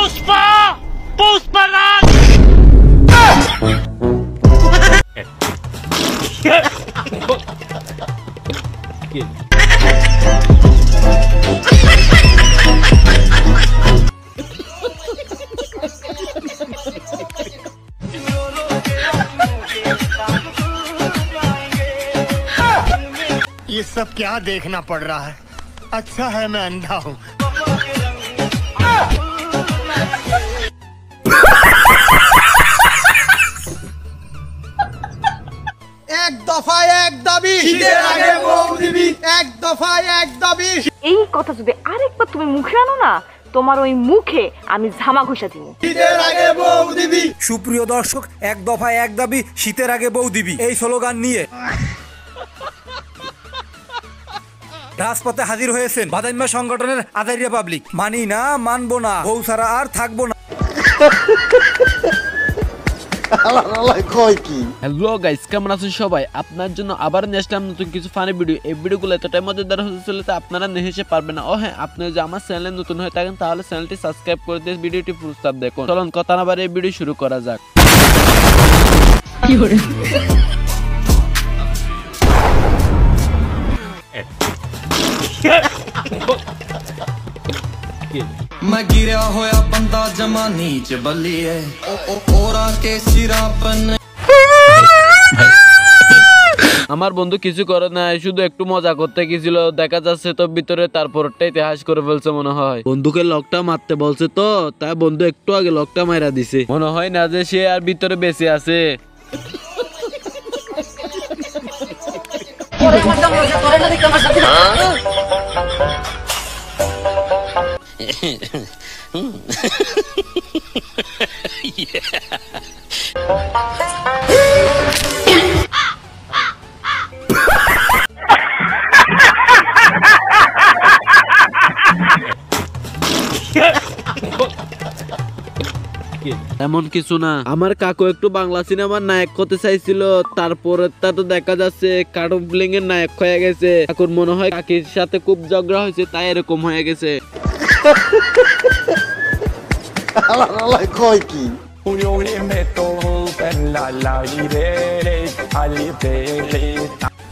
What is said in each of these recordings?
पुष्पा पुष्पराज। ये सब क्या देखना पड़ रहा है? अच्छा है मैं अंधा हूँ। एक दफा एक दाबी শীতের আগে বউ দিবি এক দফা এক দাবি। এই কথা যদি আরেকবার তুমি মুখে আনো না, তোমার ওই মুখে আমি ঝামা ঘষা দিব। শীতের আগে বউ দিবি। সুপ্রিয় দর্শক, এক দফা এক দাবি শীতের আগে বউ দিবি এই স্লোগান নিয়ে রাজপথে হাজির হয়েছেন বাদাইম্মা সংগঠনের আজাইরিয়া পাবলিক। মানি না, মানবো না, বউ ছাড়া আর থাকবো না। হ্যালো গাইস, কেমন আছেন সবাই? আপনার জন্য আবার নিয়ে আসলাম নতুন কিছু ফানি ভিডিও। এই ভিডিওগুলো এতটাই মজাদার হতে চলেছে আপনারা নেহেসে পারবেন না। ও হ্যাঁ, আপনি যদি আমার চ্যানেলে নতুন হয়ে থাকেন তাহলে চ্যানেলটি সাবস্ক্রাইব করে দিয়ে ভিডিওটি প্রস্তাব দেখুন। চলুন কথা না বাড়িয়ে ভিডিও শুরু করা যাক। मैं गिरा होया बंदा जमा नीच बलिए ओरा के सिरापन। আমার বন্ধু কিছু করে না, শুধু একটু মজা করতে গেছিল, দেখা যাচ্ছে তো ভিতরে তারপরটা ইতিহাস করে ফেলছে মনে হয়। বন্ধুকে লকটা মারতে বলছে তো, তাই বন্ধু একটু আগে লকটা মাইরা দিছে। মনে হয় না যে সে আর ভিতরে বেঁচে আছে। এমন কিছু না, আমার কাকু একটু বাংলা সিনেমার নায়ক হতে চাইছিল, তারপরে তা তো দেখা যাচ্ছে কার্টুন ফিল্ম এর নায়ক হয়ে গেছে। কাকুর মনে হয় কাকির সাথে খুব ঝগড়া হয়েছে, তাই এরকম হয়ে গেছে।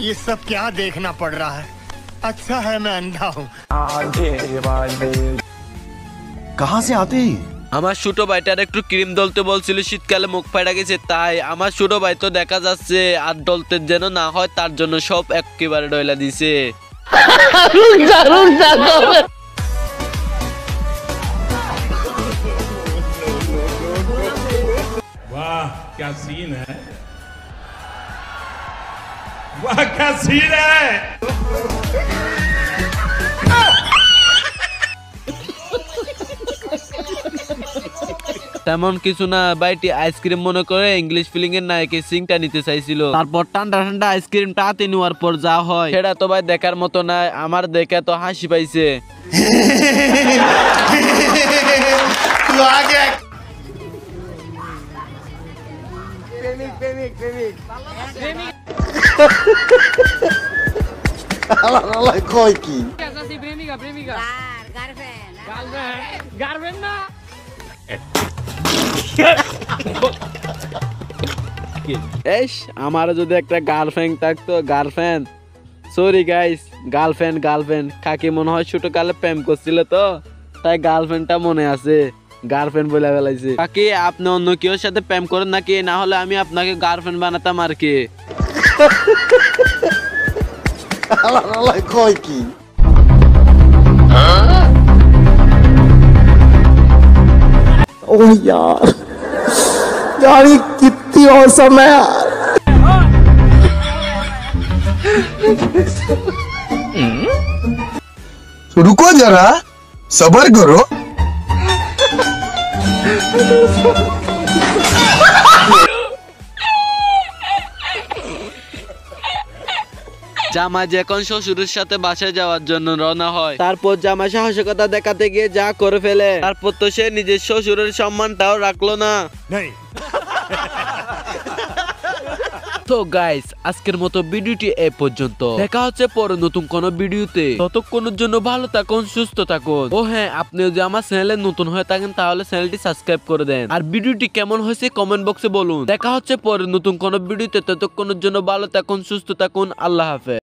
ये सब क्या देखना पड़ रहा है? अच्छा है मैं अंधा हूँ। कहाँ से आते हैं? আমার ছোট ভাইটার একটু ক্রিম ডলতে বলছিল, শীতকালে মুখ ফাটা গেছে, তাই আমার ছোট ভাই তো দেখা যাচ্ছে আর ডলতে যেন না হয় তার জন্য সব একেবারে ডয়লা দিছে। वाह क्या सीन है, वाह क्या सीन है। তেমন কিছু না, ভাইটি আইসক্রিম মনে করে ইংলিশ ফিলিং এর নায়কের সিংটা নিতে চাইছিল। তারপর ঠান্ডা ঠান্ডা আইসক্রিমটা হাতে নেওয়ার পর যা হয় সেটা তো ভাই দেখার মতো নাই। আমার দেখে তো হাসি পাইছে। আমার যদি একটা গার্লফ্রেন্ড থাকতো, গার্লফ্রেন্ড সরি গাইস, গার্লফ্রেন্ড কাকি মনে হয় ছোট কালে প্রেম করছিল তো, তাই গার্লফ্রেন্ডটা মনে আছে, গার্লফ্রেন্ড বলে ফেলাইছে। কাকি আপনি অন্য কেউ সাথে প্রেম করেন নাকি? না হলে আমি আপনাকে গার্লফ্রেন্ড বানাতাম আর কি। ओह यार, यार ये कितनी औसम है यार। रुको जरा, सब्र करो। জামা যখন শ্বশুরের সাথে বাসায় যাওয়ার জন্য রওনা হয়, তারপর জামা সাহসিকতা দেখাতে গিয়ে যা করে ফেলে, তারপর তো সে নিজের শ্বশুরের সম্মানটাও রাখলো না। তো গাইস আজকের মতো ভিডিওটি এই পর্যন্ত, দেখা হচ্ছে পরে নতুন কোন ভিডিওতে। ততক্ষণের জন্য ভালো থাকুন, সুস্থ থাকুন। ও হ্যাঁ, আপনি যদি আমার চ্যানেলে নতুন হয়ে থাকেন তাহলে চ্যানেলটি সাবস্ক্রাইব করে দেন। আর ভিডিওটি কেমন হয়েছে কমেন্ট বক্সে বলুন। দেখা হচ্ছে পরে নতুন কোন ভিডিওতে, ততক্ষণের জন্য ভালো থাকুন, সুস্থ থাকুন। আল্লাহ হাফেজ।